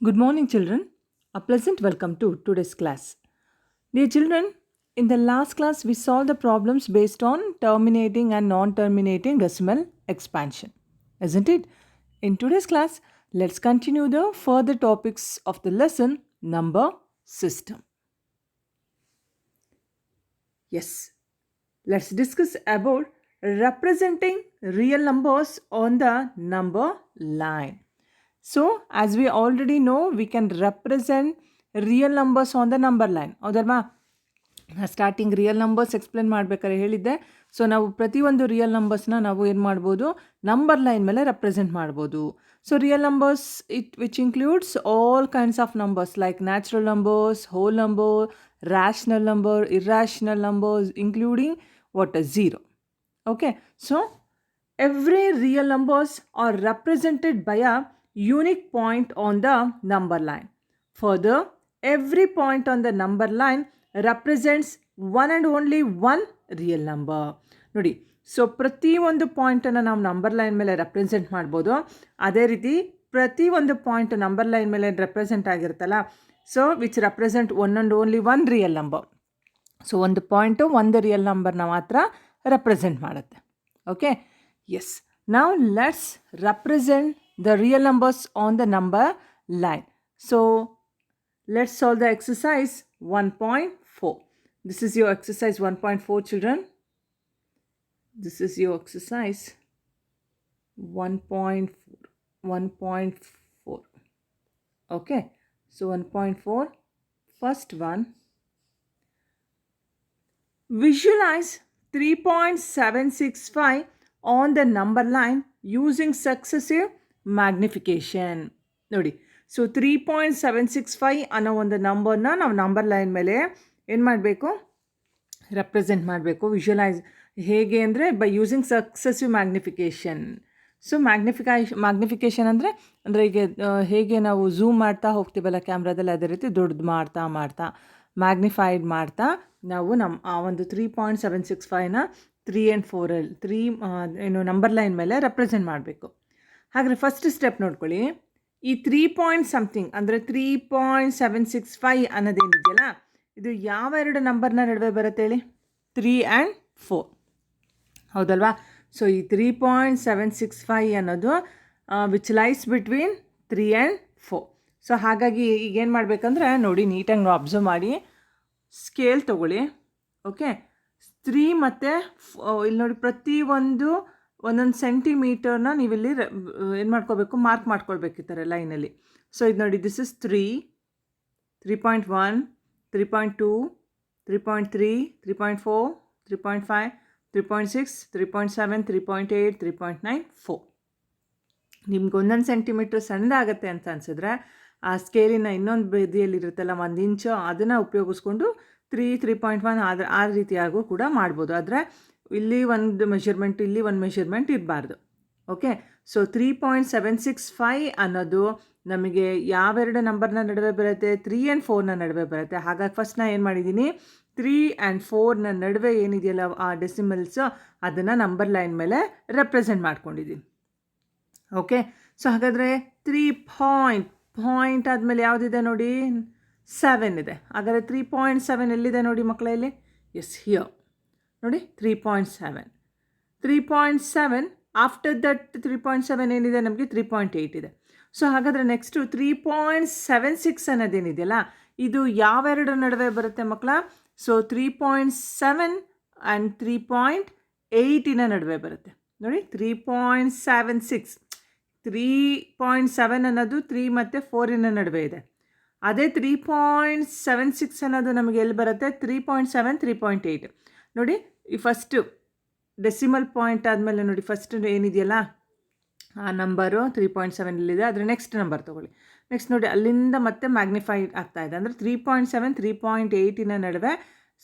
Good morning, children. A pleasant welcome to today's class. Dear children, in the last class, we solved the problems based on terminating and non terminating decimal expansion, isn't it? In today's class, let's continue the further topics of the lesson number system. Yes, let's discuss about representing real numbers on the number line. So, as we already know, we can represent real numbers on the number line. ಹೌದಲ್ವಾ starting real numbers explain ಮಾಡ್ಬೇಕಾದ್ರೆ ಹೇಳಿದ್ದೆ. So ನಾವು ಪ್ರತಿಯೊಂದು real ನಂಬರ್ಸ್ನ ನಾವು ಏನು ಮಾಡ್ಬೋದು, number line ಮೇಲೆ represent ಮಾಡ್ಬೋದು. So real numbers which includes all kinds of numbers like natural numbers, whole number, rational number, irrational numbers, including what a zero. Okay, so every real numbers are represented by a unique point on the number line. Further, every point on the number line represents one and only one real number. ನೋಡಿ, so ಪ್ರತಿಯೊಂದು ಪಾಯಿಂಟನ್ನು ನಾವು number line ಮೇಲೆ represent ಮಾಡ್ಬೋದು. ಅದೇ ರೀತಿ ಪ್ರತಿಯೊಂದು point number line ಮೇಲೆ represent ಆಗಿರುತ್ತಲ್ಲ, so which represent one and only one real number. So ಒಂದು ಪಾಯಿಂಟು ಒಂದು ರಿಯಲ್ ನಂಬರ್ನ ಮಾತ್ರ ರೆಪ್ರೆಸೆಂಟ್ ಮಾಡುತ್ತೆ. Okay, yes. Now let's represent the real numbers on the number line. So let's solve the exercise 1.4. This is your exercise 1.4, children. This is your exercise 1.4. Okay, so 1.4, first one. Visualize 3.765 on the number line using successive magnification. ನೋಡಿ, so 3.765 ಅನ್ನೋ ಒಂದು ನಂಬರ್ನ ನಾವು number line ಮೇಲೆ ಏನು ಮಾಡಬೇಕು, represent ಮಾಡಬೇಕು. Visualise ಹೇಗೆ ಅಂದರೆ by using successive magnification. So magnification ಅಂದರೆ ಈಗ ಹೇಗೆ ನಾವು ಝೂಮ್ ಮಾಡ್ತಾ ಹೋಗ್ತೀವಲ್ಲ ಕ್ಯಾಮ್ರಾದಲ್ಲಿ, ಅದೇ ರೀತಿ ದೊಡ್ಡದು ಮಾಡ್ತಾ ಮ್ಯಾಗ್ನಿಫೈಡ್ ಮಾಡ್ತಾ ನಾವು ಆ ಒಂದು 3.765ನ 3 and 4 ಏನು ನಂಬರ್ ಲೈನ್ ಮೇಲೆ ರೆಪ್ರೆಸೆಂಟ್ ಮಾಡಬೇಕು. ಹಾಗಾದರೆ ಫಸ್ಟ್ ಸ್ಟೆಪ್ ನೋಡ್ಕೊಳ್ಳಿ. ಈ 3 ಸಮಥಿಂಗ್ ಅಂದರೆ 3.765 ಅನ್ನೋದೇನಿದೆಯಲ್ಲ, ಇದು ಯಾವ ಎರಡು ನಂಬರ್ನ ನಡುವೆ ಬರುತ್ತೆ ಹೇಳಿ? 3 and 4, ಹೌದಲ್ವಾ? ಸೊ ಈ 3.765 ಅನ್ನೋದು which lies between 3 and 4. So ಹಾಗಾಗಿ ಈಗೇನು ಮಾಡಬೇಕಂದ್ರೆ ನೋಡಿ, ನೀಟಾಗಿ ನಾವು ಅಬ್ಸರ್ವ್ ಮಾಡಿ ಸ್ಕೇಲ್ ತೊಗೊಳ್ಳಿ. ಓಕೆ, 3 ಮತ್ತು ಇಲ್ಲಿ ನೋಡಿ, ಪ್ರತಿಯೊಂದು ಒಂದೊಂದು ಸೆಂಟಿಮೀಟರ್ನ ನೀವಿಲ್ಲಿ ಏನು ಮಾಡ್ಕೋಬೇಕು, ಮಾರ್ಕ್ ಮಾಡ್ಕೊಳ್ಬೇಕು ಈ ಥರ ಲೈನಲ್ಲಿ. ಸೊ ಇದು ನೋಡಿ, ದಿಸ್ ಇಸ್ 3, 3.1, 3.2, 3.3, 3.4, 3.5, 3.6, 3.7, 3.8, 3.9, 4. ನಿಮ್ಗೆ ಒಂದೊಂದು ಸೆಂಟಿಮೀಟ್ರ್ ಸಣ್ಣದಾಗತ್ತೆ ಅಂತ ಅನಿಸಿದ್ರೆ ಆ ಸ್ಕೇಲಿನ ಇನ್ನೊಂದು ಬದಿಯಲ್ಲಿರುತ್ತಲ್ಲ 1 ಇಂಚು, ಅದನ್ನು ಉಪಯೋಗಿಸ್ಕೊಂಡು 3, 3.1 ಆ ರೀತಿಯಾಗೂ ಕೂಡ ಮಾಡ್ಬೋದು. ಆದರೆ ಇಲ್ಲಿ ಒಂದು ಮೆಷರ್ಮೆಂಟ್, ಇಲ್ಲಿ ಒಂದು ಮೆಷರ್ಮೆಂಟ್ ಇರಬಾರ್ದು. ಓಕೆ, ಸೊ 3.765 ಅನ್ನೋದು ನಮಗೆ ಯಾವೆರಡು ನಂಬರ್ನ ನಡುವೆ ಬರುತ್ತೆ? 3 and 4ನ ನಡುವೆ ಬರುತ್ತೆ. ಹಾಗಾಗಿ ಫಸ್ಟ್ ನಾನು ಏನು ಮಾಡಿದ್ದೀನಿ, 3 and 4ನ ನಡುವೆ ಏನಿದೆಯಲ್ಲ ಆ ಡೆಸಿಮಲ್ಸು, ಅದನ್ನು ನಂಬರ್ ಲೈನ್ ಮೇಲೆ ರೆಪ್ರೆಸೆಂಟ್ ಮಾಡ್ಕೊಂಡಿದ್ದೀನಿ. ಓಕೆ, ಸೊ ಹಾಗಾದರೆ 3 ಪಾಯಿಂಟ್ ಆದಮೇಲೆ ಯಾವುದಿದೆ ನೋಡಿ? 7 ಇದೆ. ಹಾಗಾದರೆ 3.7 ಎಲ್ಲಿದೆ ನೋಡಿ ಮಕ್ಕಳ ಇಲ್ಲಿ? ಎಸ್, ಹಿಯರ್ ನೋಡಿ, 3.7 ಆಫ್ಟರ್ ದಟ್ 3.7 ಏನಿದೆ ನಮಗೆ? 3.8 ಇದೆ. ಸೊ ಹಾಗಾದರೆ ನೆಕ್ಸ್ಟು 3.76 ಅನ್ನೋದೇನಿದೆಯಲ್ಲ, ಇದು ಯಾವೆರಡು ನಡುವೆ ಬರುತ್ತೆ ಮಕ್ಕಳ? ಸೊ 3.7 and 3.8ನ ನಡುವೆ ಬರುತ್ತೆ ನೋಡಿ. 3.76, 3.7 ಅನ್ನೋದು 3 ಮತ್ತು 4ನ ನಡುವೆ ಇದೆ. ಅದೇ 3.76 ಅನ್ನೋದು ನಮಗೆ ಎಲ್ಲಿ ಬರುತ್ತೆ? 3.7, 3.8 ನೋಡಿ. ಈ ಫಸ್ಟು ಡೆಸಿಮಲ್ ಪಾಯಿಂಟ್ ಆದಮೇಲೆ ನೋಡಿ, ಫಸ್ಟ್ ಏನಿದೆಯಲ್ಲ ಆ ನಂಬರು 3.7 ಆದರೆ ನೆಕ್ಸ್ಟ್ ನಂಬರ್ ತೊಗೊಳ್ಳಿ. ನೆಕ್ಸ್ಟ್ ನೋಡಿ, ಅಲ್ಲಿಂದ ಮತ್ತೆ ಮ್ಯಾಗ್ನಿಫೈಡ್ ಆಗ್ತಾಯಿದೆ ಅಂದರೆ 3.7, 3.8ನ ನಡುವೆ.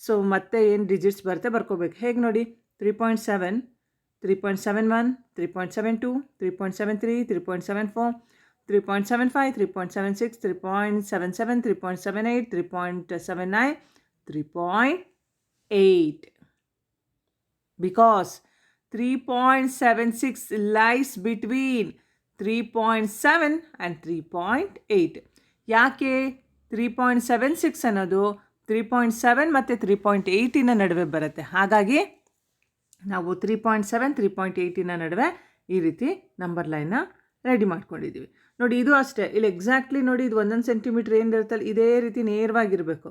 ಸೊ ಮತ್ತೆ ಏನು ಡಿಜಿಟ್ಸ್ ಬರುತ್ತೆ ಬರ್ಕೋಬೇಕು. ಹೇಗೆ ನೋಡಿ? 3.7, 3.71, 3.72, 3.73, 3.74, 3.75, 3.76, 3.77, 3.78, 3.79, 3.8. Because 3.76 lies between 3.7 and 3.8. ಯಾಕೆ 3.76 ಅನ್ನೋದು 3.7 ಮತ್ತು 3.8 ನಡುವೆ ಬರುತ್ತೆ. ಹಾಗಾಗಿ ನಾವು 3.7 3.8 ನಡುವೆ ಈ ರೀತಿ ನಂಬರ್ ಲೈನ್ನ ರೆಡಿ ಮಾಡ್ಕೊಂಡಿದ್ದೀವಿ. ನೋಡಿ ಇದು ಅಷ್ಟೇ, ಇಲ್ಲಿ ಎಕ್ಸಾಕ್ಟ್ಲಿ ನೋಡಿ ಇದು 1 ಸೆಂಟಿಮೀಟ್ರ್ ಏನಿರುತ್ತಲ್ಲ ಇದೇ ರೀತಿ ನೇರವಾಗಿರಬೇಕು.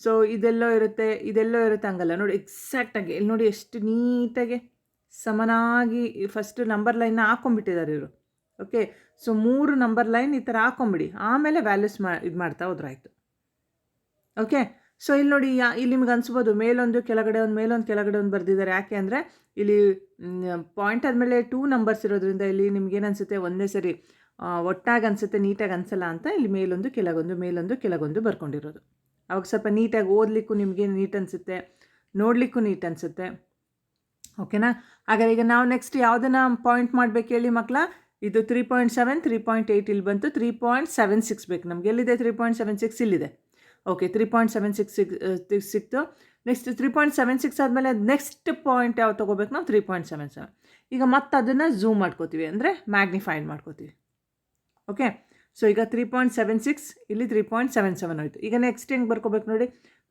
ಸೊ ಇದೆಲ್ಲೋ ಇರುತ್ತೆ ಹಂಗಲ್ಲ. ನೋಡಿ ಎಕ್ಸಾಕ್ಟಾಗಿ ಇಲ್ಲಿ ನೋಡಿ ಎಷ್ಟು ನೀಟಾಗಿ ಸಮನಾಗಿ ಫಸ್ಟ್ ನಂಬರ್ ಲೈನ್ನ ಹಾಕ್ಕೊಂಬಿಟ್ಟಿದ್ದಾರೆ ಇವರು. ಓಕೆ, ಸೊ 3 ನಂಬರ್ ಲೈನ್ ಈ ಥರ ಹಾಕ್ಕೊಂಬಿಡಿ, ಆಮೇಲೆ ವ್ಯಾಲ್ಯೂಸ್ ಇದು ಮಾಡ್ತಾ ಹೋದ್ರಾಯ್ತು. ಓಕೆ, ಸೊ ಇಲ್ಲಿ ನೋಡಿ ಇಲ್ಲಿ ನಿಮ್ಗೆ ಅನ್ಸ್ಬೋದು ಮೇಲೊಂದು ಕೆಳಗಡೆ ಒಂದು ಮೇಲೊಂದು ಕೆಳಗಡೆ ಒಂದು ಬರೆದಿದ್ದಾರೆ. ಯಾಕೆ ಅಂದರೆ ಇಲ್ಲಿ ಪಾಯಿಂಟ್ ಆದಮೇಲೆ 2 ನಂಬರ್ಸ್ ಇರೋದ್ರಿಂದ ಇಲ್ಲಿ ನಿಮ್ಗೇನು ಅನಿಸುತ್ತೆ, ಒಂದೇ ಸರಿ ಒಟ್ಟಾಗಿ ಅನಿಸುತ್ತೆ, ನೀಟಾಗಿ ಅನಿಸಲ್ಲ ಅಂತ ಇಲ್ಲಿ ಮೇಲೊಂದು ಕೆಳಗೊಂದು ಬರ್ಕೊಂಡಿರೋದು. ಅವಾಗ ಸ್ವಲ್ಪ ನೀಟಾಗಿ ಓದಲಿಕ್ಕೂ ನಿಮಗೆ ನೀಟ್ ಅನಿಸುತ್ತೆ, ನೋಡಲಿಕ್ಕೂ ನೀಟ್ ಅನಿಸುತ್ತೆ. ಓಕೆನಾ? ಹಾಗಾದ್ರೆ ಈಗ ನಾವು ನೆಕ್ಸ್ಟ್ ಯಾವುದನ್ನು ಪಾಯಿಂಟ್ ಮಾಡಬೇಕು ಹೇಳಿ ಮಕ್ಕಳ? ಇದು 3.7 3.8 ಇಲ್ಲಿ ಬಂತು, 3.76 ಬೇಕು ನಮಗೆ. ಎಲ್ಲಿದೆ 3.76? ಇಲ್ಲಿದೆ. ಓಕೆ, 3.76 ಸಿಕ್ತು. ನೆಕ್ಸ್ಟ್ 3.76 ಆದಮೇಲೆ ನೆಕ್ಸ್ಟ್ ಪಾಯಿಂಟ್ ಯಾವ್ದು ತೊಗೋಬೇಕು ನಾವು? 3.77. ಈಗ ಮತ್ತೆ ಅದನ್ನು ಝೂಮ್ ಮಾಡ್ಕೋತೀವಿ, ಅಂದರೆ ಮ್ಯಾಗ್ನಿಫೈಡ್ ಮಾಡ್ಕೋತೀವಿ. ಓಕೆ, ಸೊ ಈಗ 3.76 ಇಲ್ಲಿ 3.77 ಹೋಯಿತು. ಈಗ ನೆಕ್ಸ್ಟ್ ಹೆಂಗೆ ಬರ್ಕೋಬೇಕು ನೋಡಿ,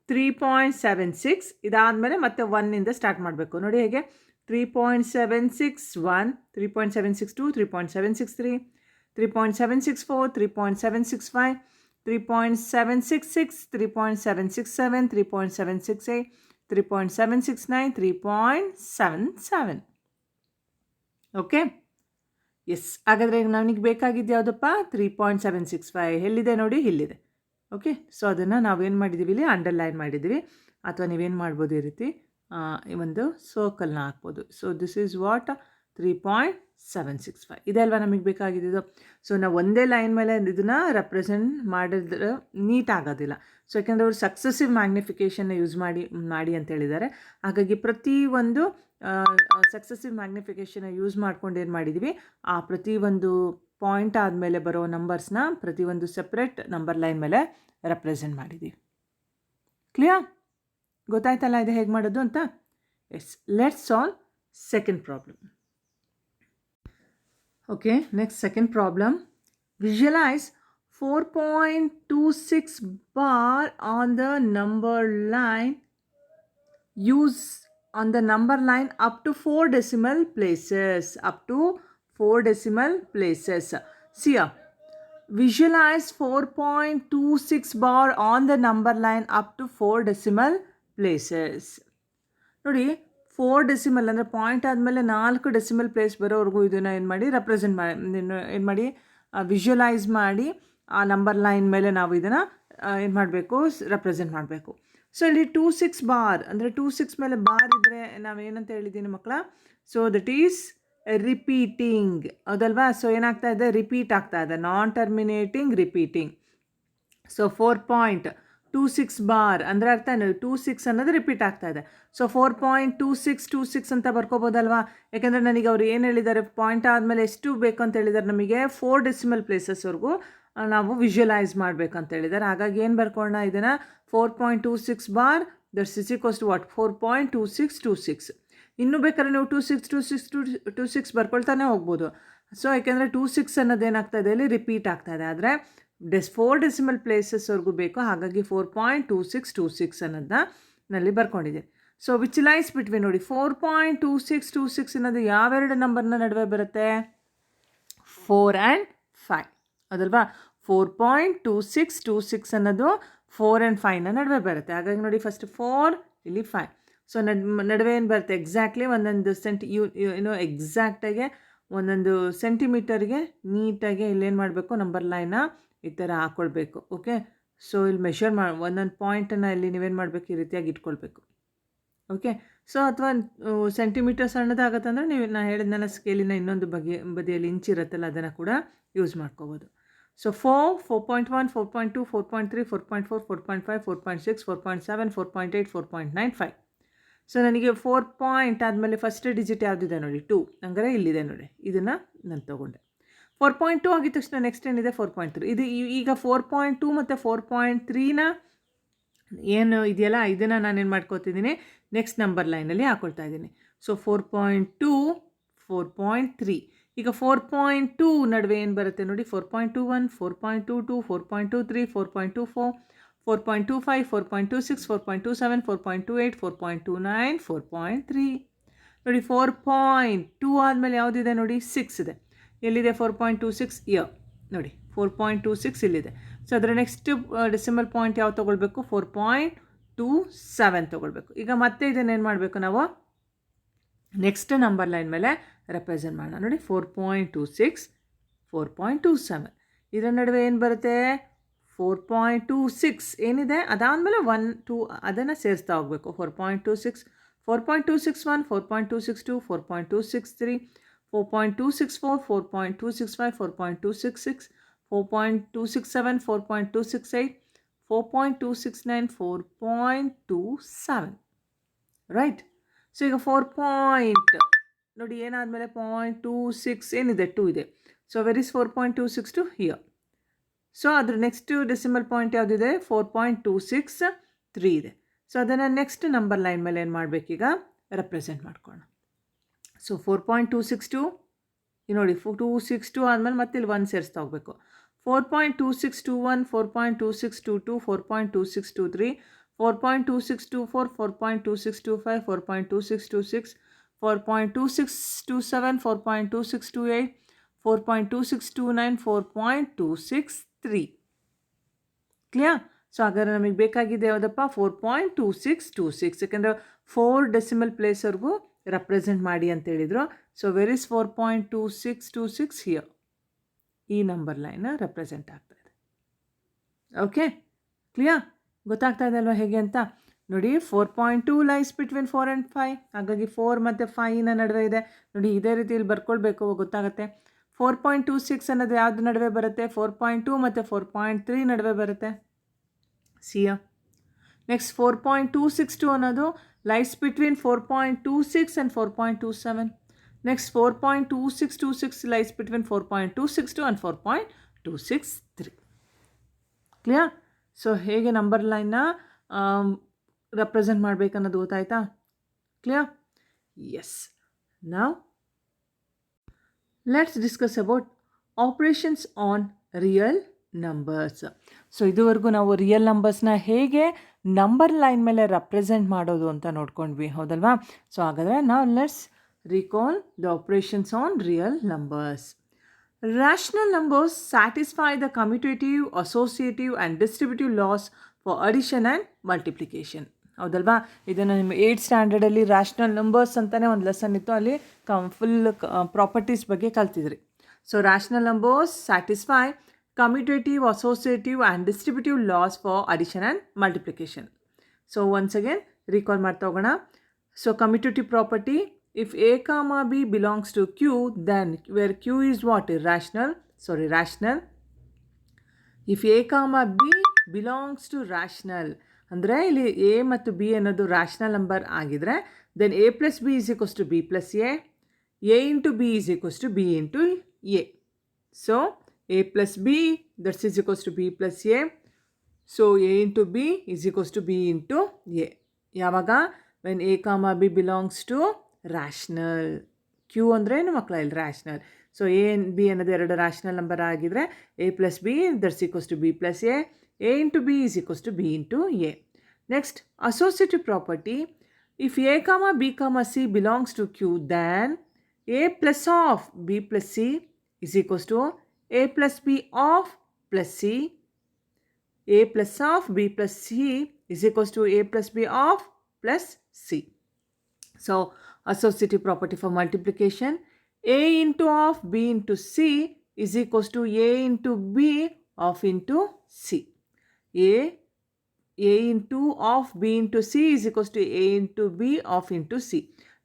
3.76 ಇದಾದಮೇಲೆ ಮತ್ತೆ 1ಇಂದ ಸ್ಟಾರ್ಟ್ ಮಾಡಬೇಕು. ನೋಡಿ ಹೇಗೆ 3.761 3.762 3.763 3.764 3.765 3.766 3.767 3.768 3.769 3.77. Okay, yes. ಹಾಗಾದರೆ ನನಗೆ ಬೇಕಾಗಿದ್ದು ಯಾವುದಪ್ಪ? 3.765 ಎಲ್ಲಿದೆ ನೋಡಿ, ಇಲ್ಲಿದೆ. ಓಕೆ, ಸೊ ಅದನ್ನು ನಾವೇನು ಮಾಡಿದ್ದೀವಿ, ಇಲ್ಲಿ ಅಂಡರ್ಲೈನ್ ಮಾಡಿದ್ದೀವಿ. ಅಥವಾ ನೀವೇನು ಮಾಡ್ಬೋದು, ಈ ರೀತಿ ಈ ಒಂದು ಸರ್ಕಲ್ನ ಹಾಕ್ಬೋದು. ಸೊ ದಿಸ್ ಈಸ್ ವಾಟ್ 3.765 ಇದೆ ಅಲ್ವಾ ನಮಗೆ ಬೇಕಾಗಿದ್ದು. ಸೊ ನಾವು ಒಂದೇ ಲೈನ್ ಮೇಲೆ ಇದನ್ನು ರೆಪ್ರೆಸೆಂಟ್ ಮಾಡಿದ್ರೆ ನೀಟ್ ಆಗೋದಿಲ್ಲ. ಸೊ ಯಾಕೆಂದರೆ ಅವರು ಸಕ್ಸಸಿವ್ ಮ್ಯಾಗ್ನಿಫಿಕೇಷನ್ನ ಯೂಸ್ ಮಾಡಿ ಅಂತ ಹೇಳಿದ್ದಾರೆ. ಹಾಗಾಗಿ ಪ್ರತಿಯೊಂದು ಸಕ್ಸಸಿವ್ ಮ್ಯಾಗ್ನಿಫಿಕೇಷನ್ನ ಯೂಸ್ ಮಾಡ್ಕೊಂಡು ಏನು ಮಾಡಿದ್ದೀವಿ, ಆ ಪ್ರತಿಯೊಂದು ಪಾಯಿಂಟ್ ಆದಮೇಲೆ ಬರೋ ನಂಬರ್ಸ್ನ ಪ್ರತಿಯೊಂದು ಸಪ್ರೇಟ್ ನಂಬರ್ ಲೈನ್ ಮೇಲೆ ರೆಪ್ರೆಸೆಂಟ್ ಮಾಡಿದ್ದೀವಿ. ಕ್ಲಿಯರ್? ಗೊತ್ತಾಯ್ತಲ್ಲ ಇದು ಹೇಗೆ ಮಾಡೋದು ಅಂತ? Yes, let's solve second problem. Okay, next second problem. Visualise 4.26 bar on the number line. Use on the number line up to 4 decimal places. See here. Visualize 4.26 bar on the number line up to 4 decimal places. ನೋಡಿ 4 decimal ಅಂದರೆ point ಆದಮೇಲೆ 4 decimal place ಬರೋವರೆಗೂ ಇದನ್ನು ಏನು ಮಾಡಿ represent ಮಾಡಿ visualise ಮಾಡಿ ಆ ನಂಬರ್ ಲೈನ್ ಮೇಲೆ ನಾವು ಇದನ್ನು ಏನು ಮಾಡಬೇಕು, ರೆಪ್ರೆಸೆಂಟ್ ಮಾಡಬೇಕು. ಸೊ ಇಲ್ಲಿ 26 ಬಾರ್ ಅಂದರೆ 26 ಮೇಲೆ ಬಾರ್ ಇದ್ದರೆ ನಾವೇನಂತ ಹೇಳಿದ್ದೀನಿ ಮಕ್ಕಳ? ಸೊ ದಟ್ ಈಸ್ ರಿಪೀಟಿಂಗ್, ಹೌದಲ್ವಾ? ಸೊ ಏನಾಗ್ತಾ ಇದೆ, ರಿಪೀಟ್ ಆಗ್ತಾ ಇದೆ, ನಾನ್ ಟರ್ಮಿನೇಟಿಂಗ್ ರಿಪೀಟಿಂಗ್. ಸೊ 4.26 ಬಾರ್ ಅಂದರೆ ಅರ್ಥ ಏನು, 26 ಅನ್ನೋದು ರಿಪೀಟ್ ಆಗ್ತಾ ಇದೆ. ಸೊ 4.2626 ಅಂತ ಬರ್ಕೋಬೋದಲ್ವಾ? ಯಾಕೆಂದರೆ ನನಗೆ ಅವ್ರು ಏನು ಹೇಳಿದ್ದಾರೆ, ಪಾಯಿಂಟ್ ಆದಮೇಲೆ ಎಷ್ಟು ಬೇಕು ಅಂತ ಹೇಳಿದ್ದಾರೆ, ನಮಗೆ 4 ಡೆಸಿಮಲ್ ಪ್ಲೇಸಸ್ವರೆಗೂ ನಾವು ವಿಜುವಲೈಸ್ ಮಾಡಬೇಕಂತ ಹೇಳಿದ್ದಾರೆ. ಹಾಗಾಗಿ ಏನು ಬರ್ಕೊಳ್ಳೋಣ ಇದನ್ನು, 4.26 bar that's is equals to what, 4.2626. ಇನ್ನೂ ಬೇಕಾದ್ರೆ ನೀವು 2626 ಬರ್ಕೊಳ್ತಾನೆ ಹೋಗ್ಬೋದು. ಸೊ ಯಾಕೆಂದರೆ 26 ಅನ್ನೋದು ಏನಾಗ್ತಾ ಇದೆ, ಇಲ್ಲಿ ರಿಪೀಟ್ ಆಗ್ತಾ ಇದೆ. ಆದರೆ 4 ಡೆಸಿಮಲ್ ಪ್ಲೇಸಸ್ವರೆಗೂ ಬೇಕು. ಹಾಗಾಗಿ 4.2626 ಅನ್ನೋದನ್ನ ನಲ್ಲಿ ಬರ್ಕೊಂಡಿದೆ. ಸೊ ವಿಚುಲೈಸ್ ಬಿಟ್ವೀನ್ ನೋಡಿ 4.2626 ಅನ್ನೋದು ಯಾವೆರಡು ನಂಬರ್ನ ನಡುವೆ ಬರುತ್ತೆ? 4 and 5, ಅದಲ್ವಾ? 4.2626 ಅನ್ನೋದು 4 and 5ನ ನಡುವೆ ಬರುತ್ತೆ. ಹಾಗಾಗಿ ನೋಡಿ ಫಸ್ಟ್ 4 ಇಲ್ಲಿ 5. ಸೊ ನಡುವೆ ಏನು ಬರುತ್ತೆ, ಎಕ್ಸಾಕ್ಟ್ಲಿ ಒಂದೊಂದು ಎಕ್ಸಾಕ್ಟಾಗಿ ಒಂದೊಂದು ಸೆಂಟಿಮೀಟರ್ಗೆ ನೀಟಾಗಿ ಇಲ್ಲೇನು ಮಾಡಬೇಕು, ನಂಬರ್ ಲೈನ್ನ ಈ ಥರ ಹಾಕ್ಕೊಳ್ಬೇಕು. ಓಕೆ, ಸೊ ಇಲ್ಲಿ ಮೆಷರ್ ಒಂದೊಂದು ಪಾಯಿಂಟನ್ನು ಇಲ್ಲಿ ನೀವೇನು ಮಾಡಬೇಕು, ಈ ರೀತಿಯಾಗಿ ಇಟ್ಕೊಳ್ಬೇಕು. ಓಕೆ, ಸೊ ಅಥವಾ ಸೆಂಟಿಮೀಟರ್ ಸಣ್ಣದಾಗತ್ತಂದರೆ ನೀವು ನಾನು ಹೇಳಿದ್ನಲ್ಲ ಸ್ಕೇಲಿನ ಇನ್ನೊಂದು ಬದಿಯಲ್ಲಿ ಇಂಚ್ ಇರುತ್ತಲ್ಲ ಅದನ್ನು ಕೂಡ ಯೂಸ್ ಮಾಡ್ಕೋಬೋದು. ಸೊ 4, 4.1, 4.2, 4.3, 4.4, 4.5, 4.6, 4.7, 4.8, 4.9, 5. ಸೊ ನನಗೆ 4 ಪಾಯಿಂಟ್ ಆದಮೇಲೆ ಫಸ್ಟ್ ಡಿಜಿಟ್ ಯಾವುದಿದೆ ನೋಡಿ, 2. ಹಂಗಾರೆ ಇಲ್ಲಿದೆ ನೋಡಿ, ಇದನ್ನು ನಾನು ತೊಗೊಂಡೆ. 4.2 ಆಗಿದ ತಕ್ಷಣ ನೆಕ್ಸ್ಟ್ ಏನಿದೆ 4.3. ಇದು ಈಗ 4.2 ಮತ್ತು 4.3ನ ಏನು ಇದೆಯಲ್ಲ ಇದನ್ನು ನಾನೇನು ಮಾಡ್ಕೊತಿದ್ದೀನಿ, ನೆಕ್ಸ್ಟ್ ನಂಬರ್ ಲೈನಲ್ಲಿ ಹಾಕ್ಕೊಳ್ತಾ ಇದ್ದೀನಿ. ಸೊ 4.2, 4.3 ಈಗ 4.2 ನಡುವೆ ಏನು ಬರುತ್ತೆ ನೋಡಿ, 4.21, 4.22, 4.23, 4.24, 4.25, 4.26, 4.27, 4.28, 4.29, 4.3 ನೋಡಿ. 4.2 ಆದಮೇಲೆ ಯಾವುದಿದೆ ನೋಡಿ, 6 ಇದೆ. ಎಲ್ಲಿದೆ 4.26 ಇಯರ್ ನೋಡಿ, 4.26 ಇಲ್ಲಿದೆ. ಸೊ ಅದರ ನೆಕ್ಸ್ಟ್ ಡೆಸಿಮಲ್ ಪಾಯಿಂಟ್ ಯಾವ್ದು ತೊಗೊಳ್ಬೇಕು, 4.27 ತೊಗೊಳ್ಬೇಕು. ಈಗ ಮತ್ತೆ ಇದನ್ನೇನು ಮಾಡಬೇಕು ನಾವು, ನೆಕ್ಸ್ಟ್ ನಂಬರ್ ಲೈನ್ ಮೇಲೆ ರೆಪ್ರೆಸೆಂಟ್ ಮಾಡೋಣ ನೋಡಿ. 4.26, 4.27 ಇದರ ನಡುವೆ ಏನು ಬರುತ್ತೆ, 4.26 ಏನಿದೆ, ಅದಾದಮೇಲೆ 1 2 ಅದನ್ನು ಸೇರಿಸ್ತಾ ಹೋಗಬೇಕು. 4.26, 4.261, 4.262, 4.263, 4.264, 4.265, 4.266, 4.267, 4.268, 4.269, 4.27 ರೈಟ್. ಸೊ ಈಗ 4 ನೋಡಿ ಏನಾದಮೇಲೆ 0.26 ಏನಿದೆ, 2 ಇದೆ. So where is 4.262 here. So ಅದ್ರ ನೆಕ್ಸ್ಟ್ ಡೆಸಿಮಲ್ ಪಾಯಿಂಟ್ ಯಾವುದಿದೆ, 4.263 ಇದೆ. ಸೊ ಅದನ್ನು ನೆಕ್ಸ್ಟ್ ನಂಬರ್ ಲೈನ್ ಮೇಲೆ ಏನು ಮಾಡಬೇಕೀಗ, ರೆಪ್ರೆಸೆಂಟ್ ಮಾಡ್ಕೊಳ್ಳೋಣ. ಸೊ 4.262 ನೋಡಿ, 262 ಆದಮೇಲೆ ಮತ್ತೆ ಇಲ್ಲಿ 1 ಸೇರಿಸ್ತಾ ಹೋಗಬೇಕು. 4.2621, 4.2622, 4.2623, 4.2624, 4.2625, 4.2626, 4.2627, 4.2628, 4.2629, 4.263 ಕ್ಲಿಯರ್. ಸೊ ಹಾಗಾದ್ರೆ ನಮಗೆ ಬೇಕಾಗಿದೆ ಯಾವುದಪ್ಪ, 4.2626, ಯಾಕೆಂದರೆ 4 ಡೆಸಿಮಲ್ ಪ್ಲೇಸ್ವರೆಗೂ ರೆಪ್ರೆಸೆಂಟ್ ಮಾಡಿ ಅಂತ ಹೇಳಿದರು. ಸೊ ವೆರ್ ಇಸ್ 4.2626 ಹಿಯರ್, ಈ ನಂಬರ್ ಲೈನ್ ರೆಪ್ರೆಸೆಂಟ್ ಆಗ್ತಾ ಇದೆ. ಓಕೆ ಕ್ಲಿಯರ್, ಗೊತ್ತಾಗ್ತಾ ಇದೆ ಅಲ್ವಾ ಹೇಗೆ ಅಂತ ನೋಡಿ. 4.2 ಲೈಸ್ ಬಿಟ್ವೀನ್ 4 ಆ್ಯಂಡ್ 5, ಹಾಗಾಗಿ 4 ಮತ್ತು 5ನ ನಡುವೆ ಇದೆ ನೋಡಿ. ಇದೇ ರೀತಿ ಇಲ್ಲಿ ಬರ್ಕೊಳ್ಬೇಕು, ಗೊತ್ತಾಗುತ್ತೆ. 4.26 ಅನ್ನೋದು ಯಾವ್ದು ನಡುವೆ ಬರುತ್ತೆ, 4.2 ಮತ್ತು 4.3 ನಡುವೆ ಬರುತ್ತೆ, ಸಿಯ. ನೆಕ್ಸ್ಟ್ 4.262 ಅನ್ನೋದು lies between 4.26 and 4.27. Next 4.2626 lies between 4.262 and 4.263 clear. So ಹೇಗೆ ನಂಬರ್ ಲೈನ್ನ ರೆಪ್ರೆಸೆಂಟ್ ಮಾಡಬೇಕನ್ನೋದು ಗೊತ್ತಾಯ್ತಾ, ಕ್ಲಿಯರ್. ಎಸ್, ನಾವು let's discuss about operations on real numbers. So ಇದುವರೆಗೂ ನಾವು ರಿಯಲ್ ನಂಬರ್ಸ್ನ ಹೇಗೆ ನಂಬರ್ ಲೈನ್ ಮೇಲೆ ರೆಪ್ರೆಸೆಂಟ್ ಮಾಡೋದು ಅಂತ ನೋಡ್ಕೊಂಡ್ವಿ, ಹೌದಲ್ವಾ. ಸೊ ಹಾಗಾದರೆ ನಾವು let's recall the operations on real numbers. Rational numbers satisfy the commutative, associative and distributive laws for addition and multiplication. ಹೌದಲ್ವಾ. ಇದನ್ನು ನಿಮ್ಮ 8th ಸ್ಟ್ಯಾಂಡರ್ಡಲ್ಲಿ ರ್ಯಾಷನಲ್ ನಂಬರ್ಸ್ ಅಂತಲೇ ಒಂದು ಲೆಸನ್ ಇತ್ತು, ಅಲ್ಲಿ ಫುಲ್ ಪ್ರಾಪರ್ಟೀಸ್ ಬಗ್ಗೆ ಕಲ್ತಿದ್ರಿ. So rational numbers satisfy commutative, associative and distributive laws for addition and multiplication. So once again recall ಮಾಡ್ತಾ ಹೋಗೋಣ. So commutative property, if A comma B belongs to Q, then where Q is what? Rational. If A comma B belongs to rational, ಅಂದರೆ ಇಲ್ಲಿ A ಮತ್ತು B ಅನ್ನೋದು rational number ಆಗಿದ್ರೆ, then A plus B is equals to B plus A into B is equals to B into A. So A plus B, that is equals to B plus A. So A into B is equals to B into A. ಯಾವಾಗ? when A comma B belongs to rational. Q ಅಂದರೆ ಏನು ಮಕ್ಕಳ, ಇಲ್ಲಿ rational. So A B ಅನ್ನೋದು ಎರಡು rational number ಆಗಿದ್ರೆ A plus B that's equals to B plus A into B is equals to B into A. Next associative property, if A comma B comma C belongs to Q, then A plus of B plus C is equals to A plus B of plus C. A plus of B plus C is equals to A plus B of plus C. So associative property for multiplication, A into of B into C is equals to A into B of into C. A into of B into C is equals to A into B of into C.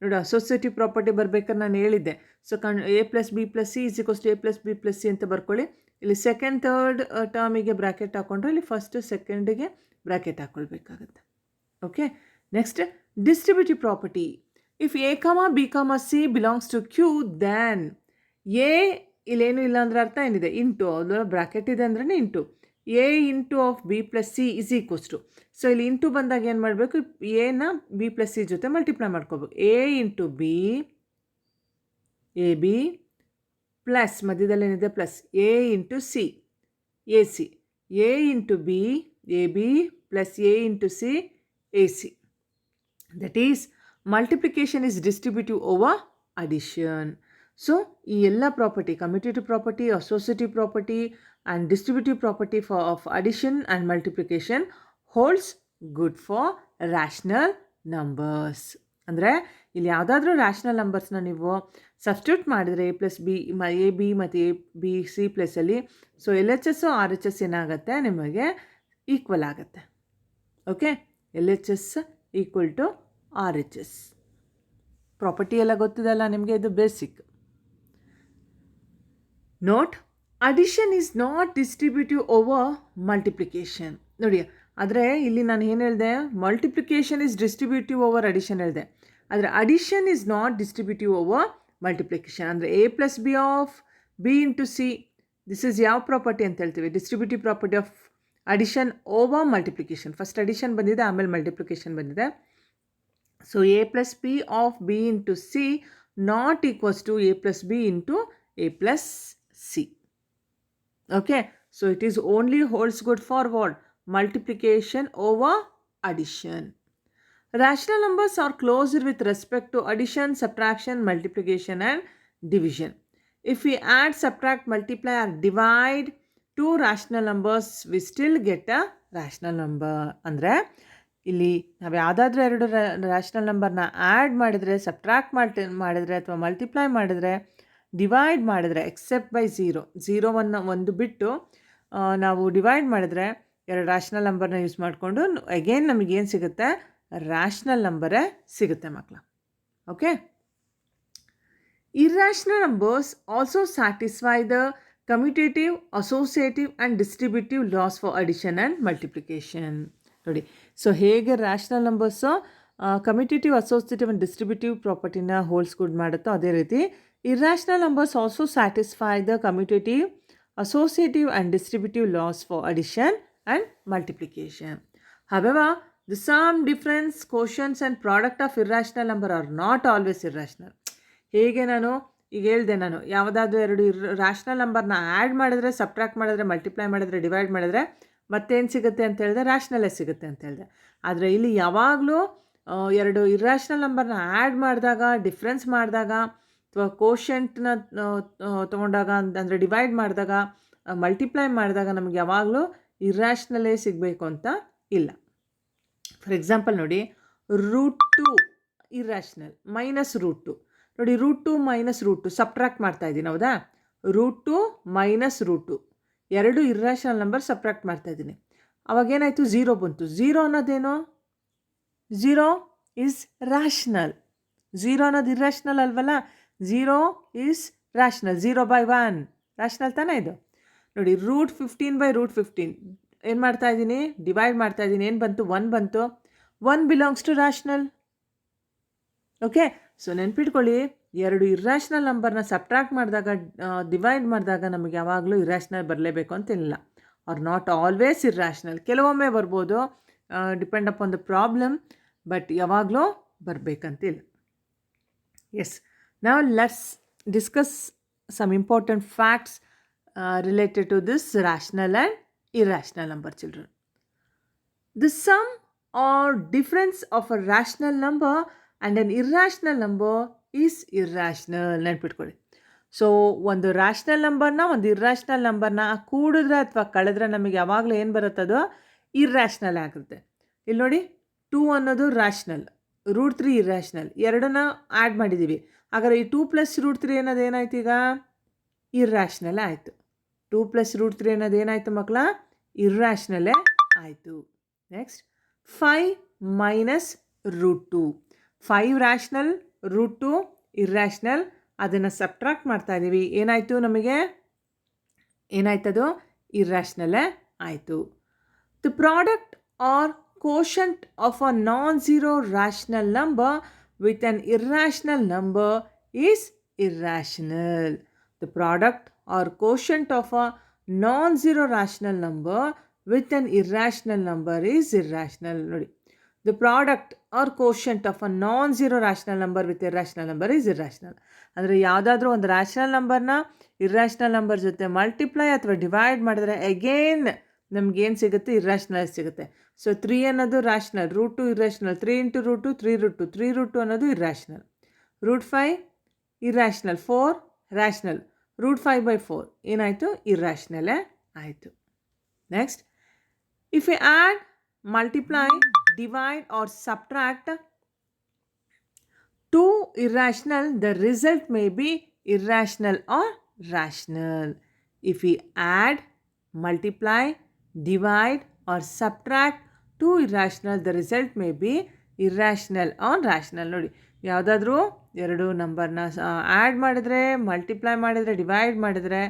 ನೋಡಿ, associative property ಬರ್ಬೇಕಾದ್ರೆ ನಾನು ಹೇಳಿದ್ದೆ. So A plus B plus C is equals to A plus B plus C ಅಂತ ಬರ್ಕೊಳ್ಳಿ. ಇಲ್ಲಿ second third ಟರ್ಮಿಗೆ bracket ಹಾಕೊಂಡ್ರೆ ಇಲ್ಲಿ first ಸೆಕೆಂಡಿಗೆ ಬ್ರ್ಯಾಕೆಟ್ ಹಾಕ್ಕೊಳ್ಬೇಕಾಗತ್ತೆ. Okay. Next distributive property, if A comma B comma C belongs to Q, then A ಇಲ್ಲೇನು ಇಲ್ಲ ಅಂದರೆ ಅರ್ಥ ಏನಿದೆ, ಇಂಟು, ಅದರ ಬ್ರ್ಯಾಕೆಟ್ ಇದೆ ಅಂದ್ರೆ into A into of B plus C is equals to. So ಇಲ್ಲಿ ಇಂಟು ಬಂದಾಗ ಏನು ಮಾಡಬೇಕು, ಎನ B ಪ್ಲಸ್ C ಜೊತೆ ಮಲ್ಟಿಪ್ಲೈ ಮಾಡ್ಕೋಬೇಕು. A into B, AB plus ಮಧ್ಯದಲ್ಲೇನಿದೆ plus A into C A C A into B A B plus A into C A C. That is multiplication is distributive over addition. So ಈ ಎಲ್ಲ property commutative property, associative property and distributive property of addition and multiplication holds good for rational numbers. ಅಂದರೆ ಇಲ್ಲಿ ಯಾವುದಾದ್ರೂ rational ನಂಬರ್ಸ್ನ ನೀವು substitute ಮಾಡಿದರೆ A plus B A B ಮತ್ತು A B C ಪ್ಲಸ್ಸಲ್ಲಿ so L H S R H S ಏನಾಗುತ್ತೆ ನಿಮಗೆ ಈಕ್ವಲ್ ಆಗುತ್ತೆ. Okay, L H S equal to R H S. Property ಎಲ್ಲ ಗೊತ್ತಿದೆಲ್ಲ ನಿಮಗೆ, ಇದು basic. Note, addition is not distributive over multiplication. ನೋಡಿ, ಆದರೆ ಇಲ್ಲಿ ನಾನು ಏನು ಹೇಳಿದೆ, multiplication is distributive over addition ಹೇಳಿದೆ. ಆದರೆ addition is not distributive over multiplication. ಅಂದರೆ A plus B of B into C, this is ಯಾವ ಪ್ರಾಪರ್ಟಿ ಅಂತ ಹೇಳ್ತೀವಿ? Distributive property of addition over multiplication. First addition ಬಂದಿದೆ, ಆಮೇಲೆ ಮಲ್ಟಿಪ್ಲಿಕೇಶನ್ ಬಂದಿದೆ. So A plus B of B into C not equals to A plus B into A plus C. Okay, so it is only holds good for what? Multiplication over addition. Rational numbers are closer with respect to addition, subtraction, multiplication and division. If we add, subtract, multiply or divide two rational numbers, we still get a rational number. ಅಂದರೆ ಇಲ್ಲಿ ನಾವು ಯಾವುದಾದ್ರೂ ಎರಡು rational ನಂಬರ್ನ add ಮಾಡಿದರೆ, subtract ಮಾಡಿದರೆ ಅಥವಾ multiply ಮಾಡಿದರೆ, ಡಿವೈಡ್ ಮಾಡಿದರೆ, ಎಕ್ಸೆಪ್ಟ್ ಬೈ ಝೀರೋವನ್ನು ಒಂದು ಬಿಟ್ಟು ನಾವು ಡಿವೈಡ್ ಮಾಡಿದರೆ ಎರಡು ರ್ಯಾಷನಲ್ ನಂಬರ್ನ ಯೂಸ್ ಮಾಡಿಕೊಂಡು ಅಗೇನ್ ನಮಗೇನು ಸಿಗುತ್ತೆ? ರ್ಯಾಷನಲ್ ನಂಬರೇ ಸಿಗುತ್ತೆ ಮಕ್ಕಳ. Okay, irrational numbers also satisfy the commutative, associative and distributive laws for addition and multiplication. ನೋಡಿ, ಸೊ ಹೇಗೆ rational numbers commutative, associative and distributive ಪ್ರಾಪರ್ಟಿನ ಹೋಲ್ಸ್ ಗುಡ್ ಮಾಡುತ್ತೋ, ಅದೇ ರೀತಿ irrational numbers also satisfy the commutative, associative and distributive laws for addition and multiplication. However, the sum, difference, quotients and product of irrational number are not always irrational. ಹೇಗೆ ನಾನು ಈಗ ಹೇಳಿದೆ, ನಾನು ಯಾವುದಾದ್ರೂ ಎರಡು ರ್ಯಾಷನಲ್ ನಂಬರ್ನ ಆ್ಯಡ್ ಮಾಡಿದ್ರೆ, ಸಬ್ಟ್ರಾಕ್ಟ್ ಮಾಡಿದ್ರೆ, ಮಲ್ಟಿಪ್ಲೈ ಮಾಡಿದ್ರೆ, ಡಿವೈಡ್ ಮಾಡಿದ್ರೆ ಮತ್ತೇನು ಸಿಗುತ್ತೆ ಅಂತ ಹೇಳಿದೆ? ರ್ಯಾಷನಲ್ಲೇ ಸಿಗುತ್ತೆ ಅಂತ ಹೇಳಿದೆ. ಆದರೆ ಇಲ್ಲಿ ಯಾವಾಗಲೂ ಎರಡು ಇರ್ಯಾಷನಲ್ ನಂಬರ್ನ ಆ್ಯಡ್ ಮಾಡಿದಾಗ, ಡಿಫ್ರೆನ್ಸ್ ಮಾಡಿದಾಗ ಅಥವಾ ಕೋಶೆಂಟ್ನ ತೊಗೊಂಡಾಗ, ಅಂದರೆ ಡಿವೈಡ್ ಮಾಡಿದಾಗ, ಮಲ್ಟಿಪ್ಲೈ ಮಾಡಿದಾಗ ನಮಗೆ ಯಾವಾಗಲೂ ಇರ್ಯಾಷನಲ್ಲೇ ಸಿಗಬೇಕು ಅಂತ ಇಲ್ಲ. ಫಾರ್ ಎಕ್ಸಾಂಪಲ್ ನೋಡಿ, √2 ಇರ್ಯಾಷನಲ್, -√2. ನೋಡಿ, √2 -√2 ಸಬ್ಟ್ರಾಕ್ಟ್ ಮಾಡ್ತಾ ಇದ್ದೀನಿ, ಹೌದಾ? √2 -√2 ಎರಡು ಇರ್ಯಾಷನಲ್ ನಂಬರ್ ಸಬ್ಟ್ರಾಕ್ಟ್ ಮಾಡ್ತಾ ಇದ್ದೀನಿ. ಅವಾಗೇನಾಯಿತು? 0 ಬಂತು. 0 ಅನ್ನೋದೇನು? 0 ಈಸ್ ರ್ಯಾಷನಲ್. 0 ಅನ್ನೋದು ಇರ್ಯಾಷನಲ್ ಅಲ್ವಲ್ಲ? 0 is rational. 0/1 ರ್ಯಾಷನಲ್ ತಾನೇ ಇದು? ನೋಡಿ, √15/√15 ಏನು ಮಾಡ್ತಾ ಇದ್ದೀನಿ? ಡಿವೈಡ್ ಮಾಡ್ತಾ ಇದ್ದೀನಿ. ಏನು ಬಂತು? 1 ಬಂತು. 1 belongs to rational. Okay, so ನೆನ್ಪಿಟ್ಕೊಳ್ಳಿ, ಎರಡು ಇರ್ಯಾಷನಲ್ ನಂಬರ್ನ ಸಬ್ಟ್ರಾಕ್ಟ್ ಮಾಡಿದಾಗ, ಡಿವೈಡ್ ಮಾಡಿದಾಗ ನಮಗೆ ಯಾವಾಗಲೂ ಇರ್ಯಾಷನಲ್ ಬರಲೇಬೇಕು ಅಂತಿಲ್ಲ. Or not always irrational. ಕೆಲವೊಮ್ಮೆ ಬರ್ಬೋದು, depend upon the problem, but ಯಾವಾಗಲೂ ಬರಬೇಕಂತಿಲ್ಲ. Yes, now let's discuss some important facts related to this rational and irrational number, children. The sum or difference of a rational number and an irrational number is irrational. ನೆನ್ಪಿಟ್ಕೊಳ್ಳಿ. So ಒಂದು rational ನಂಬರ್ನ ಒಂದು irrational ನಂಬರ್ನ ಕೂಡಿದ್ರೆ ಅಥವಾ ಕಳೆದ್ರೆ ನಮಗೆ ಯಾವಾಗಲೂ ಏನು ಬರುತ್ತೆ? ಅದು ಇರ್ಯಾಷನಲ್ ಆಗುತ್ತೆ. ಇಲ್ಲಿ ನೋಡಿ, 2 ಅನ್ನೋದು ರ್ಯಾಷನಲ್, √3 ಇರ್ಯಾಷನಲ್. ಎರಡನ್ನ ಆ್ಯಡ್ ಮಾಡಿದ್ದೀವಿ. ಹಾಗಾದರೆ ಈ 2 + √3 ಅನ್ನೋದು ಏನಾಯ್ತು? ಈಗ ಇರ್ಯಾಷನಲ್ಲೇ ಆಯಿತು. 2 + √3 ಅನ್ನೋದು ಏನಾಯಿತು ಮಕ್ಕಳ? ಇರ್ಯಾಷನಲ್ಲೇ ಆಯಿತು. ನೆಕ್ಸ್ಟ್, 5 - √2. 5 rational, √2 irrational. ಅದನ್ನು ಸಬ್ಟ್ರಾಕ್ಟ್ ಮಾಡ್ತಾ ಇದ್ದೀವಿ. ಏನಾಯಿತು ನಮಗೆ? ಏನಾಯ್ತದು? ಇರ್ಯಾಷನಲ್ಲೇ ಆಯಿತು. The product or quotient of a non-zero rational number with an irrational number is irrational. The product or quotient of a non-zero rational number with an irrational number is irrational. ನೋಡಿ, The product or quotient of a non-zero rational number with irrational number is irrational. ಅಂದರೆ ಯಾವುದಾದ್ರೂ ಒಂದು rational ನಂಬರ್ನ irrational number ಜೊತೆ multiply ಅಥವಾ divide ಮಾಡಿದ್ರೆ again ನಮಗೇನು ಸಿಗುತ್ತೆ, ಇರ್ರಾಷನಲ್ ಸಿಗುತ್ತೆ. ಸೊ 3 ಅನ್ನೋದು rational, root 2 irrational, 3 into root 2 3 root 2, 3 root 2 ಅನ್ನೋದು irrational, root 5 irrational, 4 rational, root 5/4 ಏನಾಯಿತು, ಇರ್ರಾಷನಲೇ ಆಯಿತು. Next, if you add, multiply, divide or subtract two irrational, the result may be irrational or rational. If we add, multiply, divide or subtract two irrational, the result may be irrational or rational. ನೋಡಿ, ಯಾವುದಾದ್ರೂ ಎರಡು ನಂಬರ್ನ add ಮಾಡಿದರೆ, multiply ಮಾಡಿದರೆ, divide ಮಾಡಿದರೆ,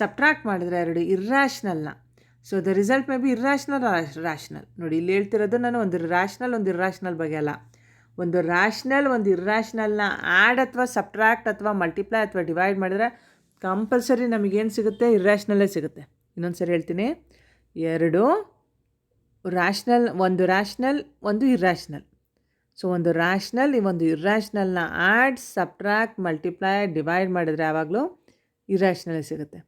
subtract ಮಾಡಿದರೆ ಎರಡು ಇರ್ರಾಷನಲ್ನ, so the result may be irrational or rational. ನೋಡಿ, ಇಲ್ಲಿ ಹೇಳ್ತಿರೋದು ನಾನು ಒಂದು ರ್ಯಾಷನಲ್ ಒಂದು ಇರ್ರಾಷನಲ್ ಬಗ್ಗೆ ಅಲ್ಲ, ಒಂದು ರ್ಯಾಷನಲ್ ಒಂದು ಇರ್ರಾಷನಲ್ನ ಆ್ಯಡ್ ಅಥವಾ ಸಬ್ಟ್ರಾಕ್ಟ್ ಅಥವಾ ಮಲ್ಟಿಪ್ಲೈ ಅಥವಾ ಡಿವೈಡ್ ಮಾಡಿದ್ರೆ ಕಂಪಲ್ಸರಿ ನಮಗೇನು ಸಿಗುತ್ತೆ, ಇರ್ರಾಷನಲ್ಲೇ ಸಿಗುತ್ತೆ. ಇನ್ನೊಂದು ಸರಿ ಹೇಳ್ತೀನಿ, ಎರಡು ರ್ಯಾಷನಲ್, ಒಂದು ರ್ಯಾಷನಲ್ ಒಂದು ಇರ್ರಾಷನಲ್. ಸೊ ಒಂದು ರ್ಯಾಷನಲ್ ಒಂದು ಇರ್ರಾಷನಲ್ನ ಆ್ಯಡ್, ಸಬ್ಟ್ರಾಕ್ಟ್, ಮಲ್ಟಿಪ್ಲೈ, ಡಿವೈಡ್ ಮಾಡಿದರೆ ಯಾವಾಗಲೂ ಇರ್ರಾಷನಲ್ಲೇ ಸಿಗುತ್ತೆ.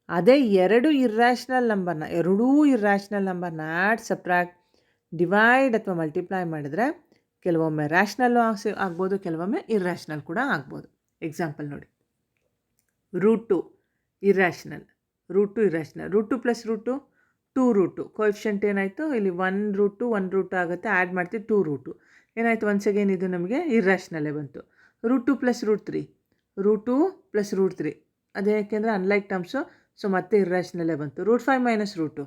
ಅದೇ ಎರಡು ಇರ್ರಾಷನಲ್ ನಂಬರ್ನ, ಎರಡೂ ಇರ್ರಾಷನಲ್ ನಂಬರ್ನ ಆ್ಯಡ್, ಸಬ್ಟ್ರಾಕ್ಟ್, ಡಿವೈಡ್ ಅಥವಾ ಮಲ್ಟಿಪ್ಲೈ ಮಾಡಿದರೆ ಕೆಲವೊಮ್ಮೆ ರ್ಯಾಷನಲ್ಲು ಆಗ್ಬೋದು, ಕೆಲವೊಮ್ಮೆ ಇರ್ರಾಷನಲ್ ಕೂಡ ಆಗ್ಬೋದು. ಎಕ್ಸಾಂಪಲ್ ನೋಡಿ, root 2 irrational, root 2 irrational, root 2 plus root 2 2 root 2, coefficient ಏನಾಯಿತು ಇಲ್ಲಿ 1 ರೂಟ್ 2 1 ರೂಟ್ ಆಗುತ್ತೆ, ಆ್ಯಡ್ ಮಾಡ್ತೀವಿ 2 ರೂಟ್ 2 ಏನಾಯಿತು, ಒನ್ಸ್ ಅಗೇನ್ ಇದು ನಮಗೆ ಇರ್ರಾಷನಲ್ಲೇ ಬಂತು. Root 2 plus root 3, root 2 plus root 3, ಅದೇ ಯಾಕೆಂದರೆ ಅನ್ಲೈಕ್ ಟರ್ಮ್ಸು, ಸೊ ಮತ್ತೆ ಇರ್ರಾಷನಲ್ಲೇ ಬಂತು. ರೂಟ್ 5 ಮೈನಸ್ ರೂಟ್ 2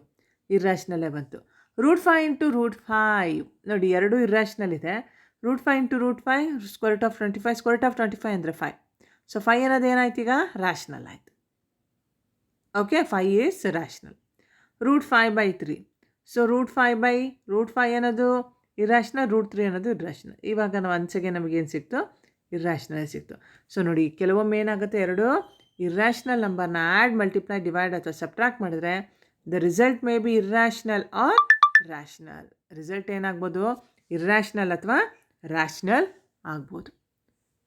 ಇರ್ರಾಷನಲ್ಲೇ ಬಂತು. ರೂಟ್ 5 ಇಂಟು ರೂಟ್ 5, ನೋಡಿ ಎರಡೂ ಇರ್ರಾಷನಲ್ ಇದೆ. Root 5 into root 5 square root of 25, square root of 25 ಅಂದರೆ 5. ಸೊ 5 ಅನ್ನೋದು ಏನಾಯ್ತು, ಈಗ ರ್ಯಾಷನಲ್ ಆಯಿತು. Okay, 5 is rational. Root 5/3, so root 5 ಅನ್ನೋದು ಇರ್ರಾಷನಲ್, ರೂಟ್ 3 ಅನ್ನೋದು ಇರ್ರಾಷನಲ್. ಇವಾಗ ನಾವು ಒನ್ಸಗೆ ನಮಗೇನು ಸಿಕ್ತು, ಇರ್ರಾಷನಲ್ ಸಿಕ್ತು. ಸೊ ನೋಡಿ, ಕೆಲವೊಮ್ಮೆ ಏನಾಗುತ್ತೆ, ಎರಡು ಇರ್ರಾಷನಲ್ ನಂಬರ್ನ ಆ್ಯಡ್, ಮಲ್ಟಿಪ್ಲೈ, ಡಿವೈಡ್ ಅಥವಾ ಸಬ್ಟ್ರಾಕ್ಟ್ ಮಾಡಿದ್ರೆ the result may be irrational or rational. Result ಏನಾಗ್ಬೋದು, ಇರ್ರಾಷನಲ್ ಅಥವಾ ರ್ಯಾಷನಲ್ ಆಗ್ಬೋದು.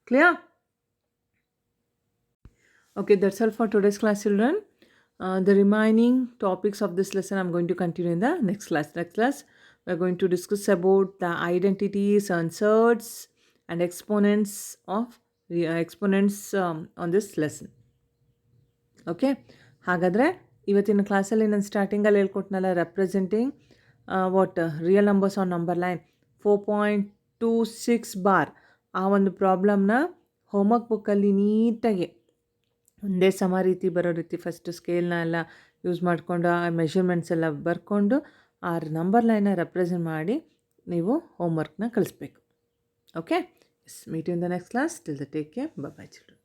Clear? Okay, that's all for today's class children. The remaining topics of this lesson I'm going to continue in the next class. Next class we are going to discuss about the identities, answers and exponents of exponents on this lesson. Okay, ಹಾಗಾದರೆ ಇವತ್ತಿನ ಕ್ಲಾಸಲ್ಲಿ ನಾನು ಸ್ಟಾರ್ಟಿಂಗಲ್ಲಿ ಹೇಳ್ಕೊಟ್ನಲ್ಲ, representing what real numbers on number line 4.26 bar, ಆ ಒಂದು ಪ್ರಾಬ್ಲಮ್ನ homework ಬುಕ್ಕಲ್ಲಿ ನೀಟಾಗಿ ಒಂದೇ ಸಮ ರೀತಿ ಬರೋ ರೀತಿ ಫಸ್ಟ್ ಸ್ಕೇಲ್ನ ಎಲ್ಲ ಯೂಸ್ ಮಾಡಿಕೊಂಡು ಆ ಮೆಷರ್ಮೆಂಟ್ಸ್ ಎಲ್ಲ ಬರ್ಕೊಂಡು ಆ ನಂಬರ್ ಲೈನ್ನ ರೆಪ್ರೆಸೆಂಟ್ ಮಾಡಿ ನೀವು ಹೋಮ್ವರ್ಕ್ನ ಕಳಿಸ್ಬೇಕು. Okay, meet you in the next class. Till the take care, bye bye children.